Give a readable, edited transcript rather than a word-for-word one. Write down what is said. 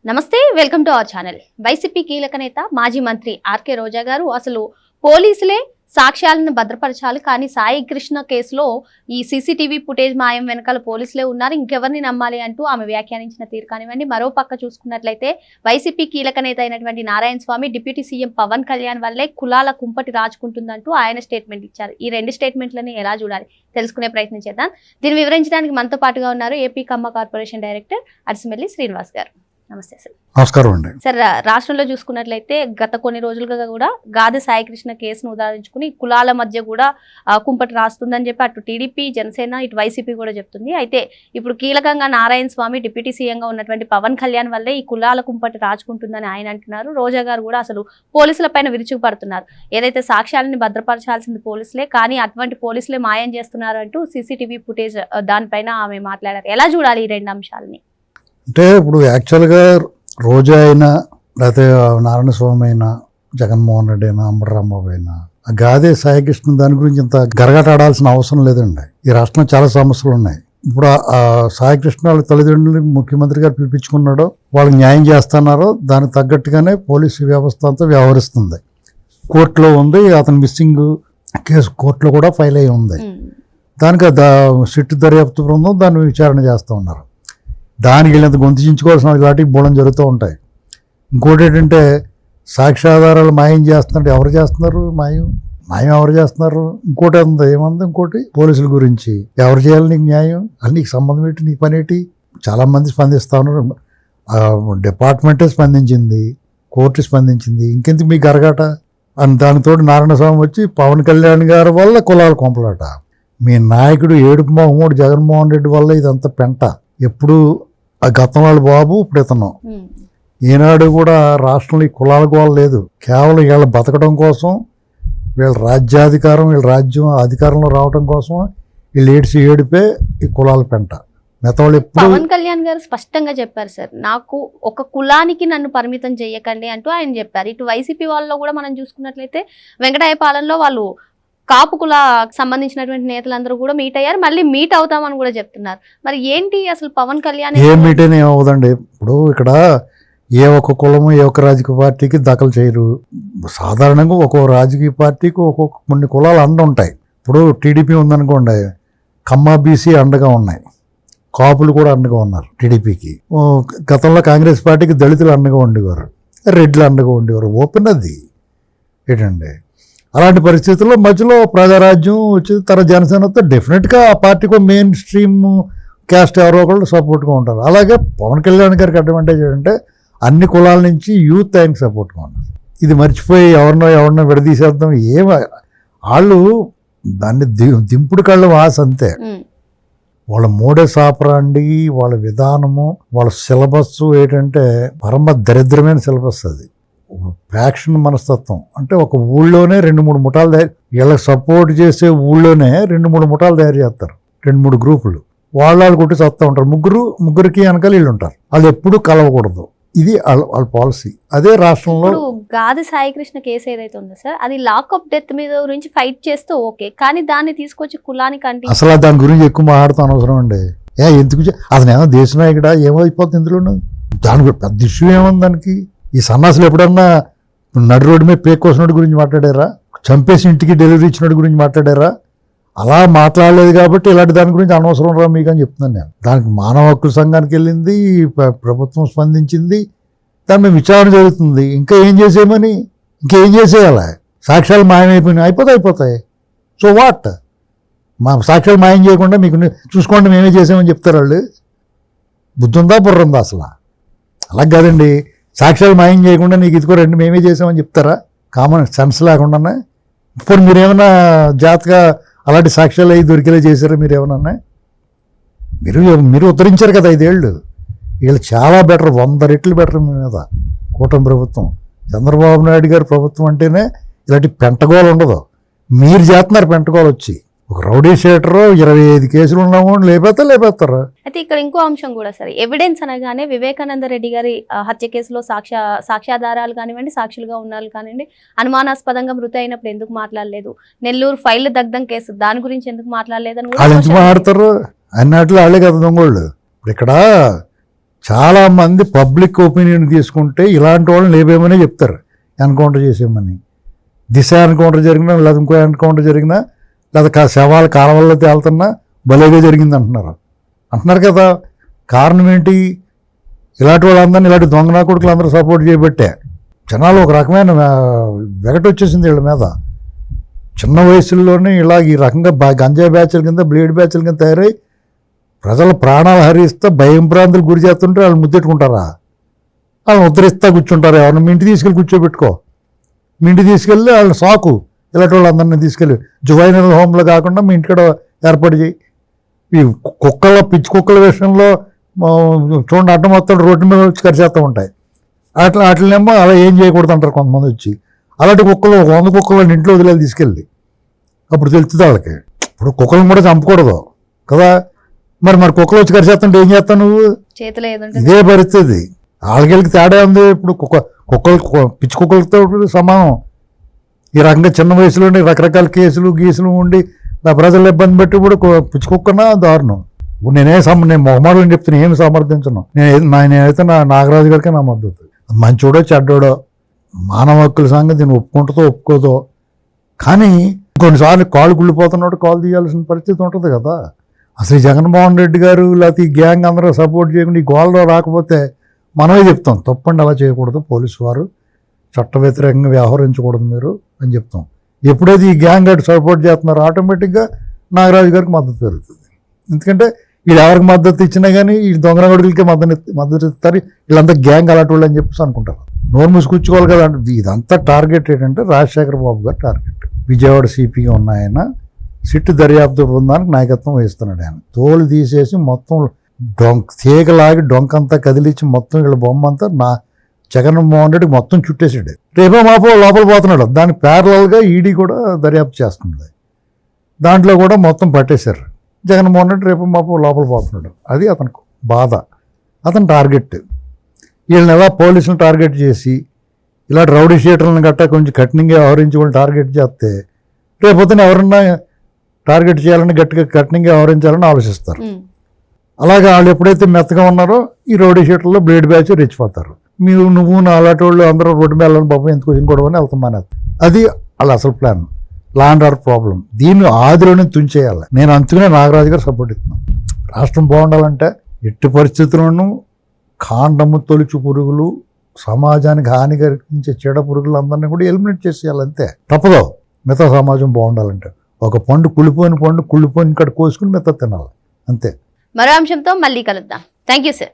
నమస్తే, welcome to our channel. YCP కీలక నేత మాజీ మంత్రి ఆర్కే రోజా గారు అసలు పోలీసులే సాక్ష్యాలను భద్రపరచాలి, కానీ సాయి కృష్ణ కేసులో ఈ సీసీటీవీ ఫుటేజ్ మాయం వెనకాల పోలీసులే ఉన్నారు, ఇంకెవరిని నమ్మాలి అంటూ ఆమె వ్యాఖ్యానించిన తీరు కానివ్వండి. మరో పక్క చూసుకున్నట్లయితే వైసీపీ కీలక నేత అయినటువంటి నారాయణ స్వామి డిప్యూటీ సీఎం పవన్ కళ్యాణ్ వల్లే కులాల కుంపటి రాజుకుంటుందంటూ ఆయన స్టేట్మెంట్ ఇచ్చారు. ఈ రెండు స్టేట్మెంట్లని ఎలా చూడాలి తెలుసుకునే ప్రయత్నం చేద్దాం. దీన్ని వివరించడానికి మనతో పాటుగా ఉన్నారు ఏపీ కమ్మ కార్పొరేషన్ డైరెక్టర్ అరిసిమెల్లి శ్రీనివాస్ గారు. నమస్తే సార్. నమస్కారం అండి. సార్, రాష్ట్రంలో చూసుకున్నట్లయితే గత కొన్ని రోజులుగా కూడా గాది సాయికృష్ణ కేసును ఉదాహరించుకుని కులాల మధ్య కూడా కుంపటి రాస్తుందని చెప్పి అటు టీడీపీ, జనసేన, ఇటు వైసీపీ కూడా చెప్తుంది. అయితే ఇప్పుడు కీలకంగా నారాయణ స్వామి డిప్యూటీ సీఎంగా ఉన్నటువంటి పవన్ కళ్యాణ్ వల్లే ఈ కులాల కుంపటి రాజుకుంటుందని ఆయన అంటున్నారు. రోజా గారు కూడా అసలు పోలీసుల పైన విరుచుకుపడుతున్నారు. ఏదైతే సాక్ష్యాలని భద్రపరచాల్సింది పోలీసులే, కానీ అటువంటి పోలీసులే మాయం చేస్తున్నారు అంటూ సీసీటీవీ ఫుటేజ్ దానిపైన ఆమె మాట్లాడారు. ఎలా చూడాలి ఈ రెండు అంశాలని? అంటే ఇప్పుడు యాక్చువల్గా రోజా అయినా, లేకపోతే నారాయణ స్వామి అయినా, జగన్మోహన్ రెడ్డి అయినా, అంబటరాంబాబు అయినా, ఆ గాదే సాయికృష్ణ దాని గురించి ఇంత గరగటాడాల్సిన అవసరం లేదండి. ఈ రాష్ట్రంలో చాలా సమస్యలు ఉన్నాయి. ఇప్పుడు ఆ సాయికృష్ణ వాళ్ళ తల్లిదండ్రులు ముఖ్యమంత్రి గారు పిలిపించుకున్నాడో, వాళ్ళకి న్యాయం చేస్తున్నారో దానికి తగ్గట్టుగానే పోలీసు వ్యవస్థ అంతా వ్యవహరిస్తుంది. కోర్టులో ఉంది, అతను మిస్సింగ్ కేసు కోర్టులో కూడా ఫైల్ అయి ఉంది. దానికి సిట్టు దర్యాప్తు బృందం దాన్ని విచారణ చేస్తూ ఉన్నారు. దానికి వీళ్ళంత గొంతుచించుకోవాల్సిన ఇలాంటివి బోళం జరుగుతూ ఉంటాయి. ఇంకోటి ఏంటంటే సాక్ష్యాధారాలు మాయం చేస్తున్నారు. ఎవరు చేస్తున్నారు మాయం? ఎవరు చేస్తున్నారు? ఇంకోటి ఉంది, ఏముంది? ఇంకోటి పోలీసుల గురించి ఎవరు చేయాలి నీకు న్యాయం? అది నీకు సంబంధం ఏంటి? నీ పని ఏంటి? చాలామంది స్పందిస్తూ ఉన్నారు. డిపార్ట్మెంటే స్పందించింది, కోర్టు స్పందించింది, ఇంకెందుకు మీకు అరగాట అని. దానితో నారాయణ స్వామి వచ్చి పవన్ కళ్యాణ్ గారి వల్ల కులాల కొంపలాట, మీ నాయకుడు ఏడుపు మొహమ్మడు జగన్మోహన్ రెడ్డి వల్ల ఇదంతా పెంట. ఎప్పుడు ఆ గతం వాళ్ళ బాబు, ఇప్పుడు ఇతను. ఈనాడు కూడా రాష్ట్రంలో ఈ కులాల గోల లేదు. కేవలం వీళ్ళ బతకడం కోసం, వీళ్ళ రాజ్యాధికారం, వీళ్ళ రాజ్యం అధికారంలో రావడం కోసం వీళ్ళు ఏడిపే ఈ కులాల పెంట. మిగతావాళ్ళు ఎప్పుడు పవన్ కళ్యాణ్ గారు స్పష్టంగా చెప్పారు సార్, నాకు ఒక కులానికి నన్ను పరిమితం చేయకండి అంటూ ఆయన చెప్పారు. ఇటు వైసీపీ వాళ్ళలో కూడా మనం చూసుకున్నట్లయితే వెంకటాయపాలెంలో వాళ్ళు కాపు కుల సంబంధించినటువంటి నేతలందరూ కూడా మీట్ అయ్యారు, మళ్ళీ మీట్ అవుతామని కూడా చెప్తున్నారు. మరి ఏంటి అసలు పవన్ కళ్యాణ్ ఏం మీట్ అయినా ఏమవుదండి? ఇప్పుడు ఇక్కడ ఏ ఒక్క కులము ఏ ఒక్క రాజకీయ పార్టీకి దఖలు చేయరు. సాధారణంగా ఒక్కో రాజకీయ పార్టీకి ఒక్కొక్క కొన్ని కులాలు అండ ఉంటాయి. ఇప్పుడు టీడీపీ ఉందనుకోండి, కమ్మ బీసీ అండగా ఉన్నాయి, కాపులు కూడా అండగా ఉన్నారు టీడీపీకి. గతంలో కాంగ్రెస్ పార్టీకి దళితులు అండగా ఉండేవారు, రెడ్లు అండగా ఉండేవారు. ఓపెన్ అది ఏంటండి. అలాంటి పరిస్థితుల్లో మధ్యలో ప్రజారాజ్యం వచ్చి తర్వాత జనసేన వస్తే డెఫినెట్గా ఆ పార్టీకి మెయిన్ స్ట్రీమ్ క్యాస్ట్ ఎవరో ఒకళ్ళు సపోర్ట్గా ఉంటారు. అలాగే పవన్ కళ్యాణ్ గారికి అడ్వాంటేజ్ ఏంటంటే అన్ని కులాల నుంచి యూత్ ఆయనకి సపోర్ట్గా ఉన్నారు. ఇది మర్చిపోయి ఎవరినో విడదీసేద్దాం వాళ్ళు దాన్ని దింపుడు కళ్ళు వాస అంతే. వాళ్ళ మోడస్ ఆపరాండి, వాళ్ళ విధానము, వాళ్ళ సిలబస్ ఏంటంటే పరమ దరిద్రమైన సిలబస్. అది ఫ్యాక్షన్ మనస్తత్వం. అంటే ఒక ఊళ్ళోనే 2-3 ముఠాలు వీళ్ళకి సపోర్ట్ చేసే ఊళ్ళోనే 2-3 ముఠాలు తయారు చేస్తారు, 2-3 గ్రూపులు. వాళ్ళు కొట్టి చస్తా ఉంటారు. ముగ్గురికి వెనకాల వీళ్ళు ఉంటారు. వాళ్ళు ఎప్పుడు కలవకూడదు. ఇది వాళ్ళ పాలసీ. అదే రాష్ట్రంలో గాది సాయికృష్ణ కేసు ఏదైతే ఉందో సార్, అది లాకప్ డెత్ మీద గురించి ఫైట్ చేస్తూ ఓకే, కానీ దాన్ని తీసుకొచ్చి కులానికి అంటే అసలు దాని గురించి ఎక్కువ మాట్లాడుతూ అనవసరం అండి. ఎందుకు అతను ఏమో దేశ నాయకుడా ఏమైపోతుంది ఇందులో? దాని పెద్ద ఇష్యూ ఏముంది దానికి? ఈ సన్నాసులు ఎప్పుడన్నా నడి రోడ్డు మీద పేక్ కోసినోడి గురించి మాట్లాడారా? చంపేసి ఇంటికి డెలివరీ ఇచ్చినోడి గురించి మాట్లాడారా? అలా మాట్లాడలేదు కాబట్టి ఇలాంటి దాని గురించి అనవసరం రా మీకు అని చెప్తున్నాను నేను. దానికి మానవ హక్కుల సంఘానికి వెళ్ళింది, ప్రభుత్వం స్పందించింది, దాని మీద విచారణ జరుగుతుంది. ఇంకా ఏం చేసేయమని? ఇంకేం చేసేయాలి? సాక్ష్యాలు మాయమైపోయినాయి, అయిపోతాయి. So what? మా సాక్ష్యాలు మాయం చేయకుండా మీకు చూసుకోండి మేమే చేసామని చెప్తారు వాళ్ళు. బుద్ధి ఉందా, బుర్ర ఉందా అసలు? అలా కాదండి. సాక్ష్యాలు మాయం చేయకుండా నీకు ఇదిగో రెండు మేమే చేసామని చెప్తారా? కామన్ సెన్స్ లేకుండానే. ఇప్పుడు మీరేమన్నా జాగ్రత్తగా అలాంటి సాక్ష్యాలు అవి దొరికేలా చేశారా? మీరేమన్నా మీరు ఉత్తరించారు కదా 5 ఏళ్ళు. వీళ్ళు చాలా బెటర్, 100 రెట్లు బెటర్ మీ మీద కూటమి ప్రభుత్వం. చంద్రబాబు నాయుడు గారి ప్రభుత్వం అంటేనే ఇలాంటి పెంటగోలు ఉండదు. మీరు చేస్తున్నారు పెంటగోలు వచ్చి. ఒక రౌడీ షీటర్ 25 కేసులు ఉన్నాము లేపేస్తారు. అయితే ఇక్కడ ఇంకో అంశం కూడా సరే, ఎవిడెన్స్ అనగానే వివేకానంద రెడ్డి గారి హత్య కేసులో సాక్ష్యాధారాలు కానివ్వండి, సాక్షులుగా ఉన్నారు కానివ్వండి, అనుమానాస్పదంగా మృతి అయినప్పుడు ఎందుకు మాట్లాడలేదు? నెల్లూరు ఫైల్ దగ్ధం కేసు, దాని గురించి ఎందుకు మాట్లాడలేదని వాళ్ళు ఎందుకు మాట్లాడతారు? అన్నట్లు వాళ్ళే కదా దొంగోళ్ళు. ఇక్కడ చాలామంది పబ్లిక్ ఒపీనియన్ తీసుకుంటే ఇలాంటి వాళ్ళని లేవేమనే చెప్తారు ఎన్కౌంటర్ చేసేయమని. దిశ ఎన్కౌంటర్ జరిగినా లేదా ఇంకో ఎన్కౌంటర్ జరిగినా లేదా శవాలు కాలవల్లో తేలుతున్నా భలేగా జరిగింది అంటున్నారు కదా. కారణం ఏంటి? ఇలాంటి వాళ్ళందరినీ ఇలాంటి దొంగనా కొడుకులు అందరూ సపోర్ట్ చేయబట్టే జనాలు ఒక రకమైన వెగట వచ్చేసింది వీళ్ళ మీద. చిన్న వయసుల్లోనే ఇలా ఈ రకంగా గంజాయి బ్యాచ్ల కింద బ్లేడ్ బ్యాచ్ల కింద తయారై ప్రజల ప్రాణాలు హరిస్తే భయం భ్రాంతులు గురి చేస్తుంటే వాళ్ళు ముద్దెట్టుకుంటారా? వాళ్ళని ఉద్ధరిస్తా కూర్చుంటారు. ఎవరిని మీ ఇంటికి తీసుకెళ్ళి కూర్చోబెట్టుకో, మీ ఇంటికి తీసుకెళ్ళి వాళ్ళని సాకు. ఇలాంటి వాళ్ళందరినీ తీసుకెళ్ళి జువైనల్ హోమ్లో కాకుండా మీ ఇంటికాడ ఏర్పాటు చేయి. ఈ పిచ్చి కుక్కల విషయంలో చూడండి అడ్డం మొత్తం రోడ్డు మీద వచ్చి కరిచేస్తూ ఉంటాయి. వాటినేమో అలా ఏం చేయకూడదు అంటారు కొంతమంది వచ్చి. అలాంటి కుక్కలు 100 కుక్కలు వాళ్ళని ఇంట్లో వదిలేదు తీసుకెళ్ళి, అప్పుడు తెలుస్తుంది వాళ్ళకి. ఇప్పుడు కుక్కలను కూడా చంపకూడదు కదా. మరి కుక్కలు వచ్చి కరిచేస్తుంటే ఏం చేస్తావు నువ్వు? చేతిలో ఇదే పరిస్థితి. వాళ్ళకి తేడా ఉంది. ఇప్పుడు కుక్కలు పిచ్చి కుక్కలతో సమానం. ఈ రకంగా చిన్న వయసులోనే రకరకాల కేసులు గీసులు ఉండి ప్రజలు ఇబ్బంది పెట్టి కూడా పిచ్చి కుక్కనా దారుణం. నేను మొహమాటం చెప్తున్నా, ఏమి సమర్థించను. నేనైతే నాగరాజు గారికి నా మద్దతు. మంచోడో చెడ్డోడో మానవ హక్కుల సంగతి నేను ఒప్పుకుంటుందో ఒప్పుకోదో, కానీ కొన్నిసార్లు కాలు కుళ్ళిపోతున్నాడు కాలు తీయాల్సిన పరిస్థితి ఉంటుంది కదా. అసలు జగన్మోహన్ రెడ్డి గారు లేకపోతే ఈ గ్యాంగ్ అందరూ సపోర్ట్ చేయకుండా ఈ గోల్లో రాకపోతే మనమే చెప్తాం తప్పండి, అలా చేయకూడదు, పోలీసు వారు చట్ట వ్యతిరేకంగా వ్యవహరించకూడదు మీరు అని చెప్తాం. ఎప్పుడైతే ఈ గ్యాంగ్ అటు సపోర్ట్ చేస్తున్నారో ఆటోమేటిక్గా నాగరాజు గారికి మద్దతు పెరుగుతుంది. ఎందుకంటే వీళ్ళు ఎవరికి మద్దతు ఇచ్చినా కానీ ఈ దొంగన కొడుకులకే మద్దతు ఇస్తారు, వీళ్ళంతా గ్యాంగ్ అలాంటి వాళ్ళు అని చెప్పేసి అనుకుంటారు. నోరు మూసుకూర్చుకోవాలి కదా. ఇదంతా టార్గెట్ ఏంటంటే రాజశేఖర బాబు గారు టార్గెట్. విజయవాడ సిపిగా ఉన్న ఆయన సిట్టు దర్యాప్తు బృందానికి నాయకత్వం వహిస్తున్నాడు. ఆయన తోలు తీసేసి మొత్తం తీగలాగి డొంకంతా కదిలించి మొత్తం వీళ్ళ బొమ్మ అంతా జగన్మోహన్ రెడ్డి మొత్తం చుట్టేసాడు. రేపో మాపో లోపల పోతున్నాడు. దానికి ప్యారలల్గా ఈడీ కూడా దర్యాప్తు చేస్తుంది. దాంట్లో కూడా మొత్తం పట్టేశారు. జగన్మోహన్ రెడ్డి రేపు మాపో లోపల పోతున్నాడు. అది అతనికి బాధ, అతని టార్గెట్. వీళ్ళని ఎలా పోలీసులను టార్గెట్ చేసి ఇలా రౌడీ షీటర్లను గట్టా కొంచెం కఠినంగా వ్యవహరించి వాళ్ళు టార్గెట్ చేస్తే రేపొద్దున ఎవరన్నా టార్గెట్ చేయాలని గట్టిగా కఠినంగా వ్యవహరించాలని ఆలోచిస్తారు. అలాగే వాళ్ళు ఎప్పుడైతే మెత్తగా ఉన్నారో ఈ రౌడీ షీటర్లో బ్లేడ్ బ్యాచ్ రెచ్చిపోతారు. నువ్వు నా అలాంటి వాళ్ళు అందరూ రోడ్డు మీద వెళ్ళని బాబు ఎందుకు ఇంకోవని వెళ్తామని. అది వాళ్ళ అసలు plan, law and order problem. దీన్ని ఆదిలోనే తుంచేయాలి. నేను అందుకనే నాగరాజు గారు సపోర్ట్ ఇస్తున్నాను. రాష్ట్రం బాగుండాలంటే ఎట్టి పరిస్థితుల్లోనూ కాండము తొలుచు పురుగులు, సమాజానికి హాని కలిగించే చెడ పురుగులందరినీ కూడా ఎలిమినేట్ చేసేయాలి. అంతే, తప్పదు. మిగతా సమాజం బాగుండాలంటే ఒక పండు కుళ్ళిపోయిన ఇక్కడ కోసుకుని మిగతా తినాలి, అంతే. మరో అంశంతో మళ్ళీ కలుద్దాం. Thank you sir.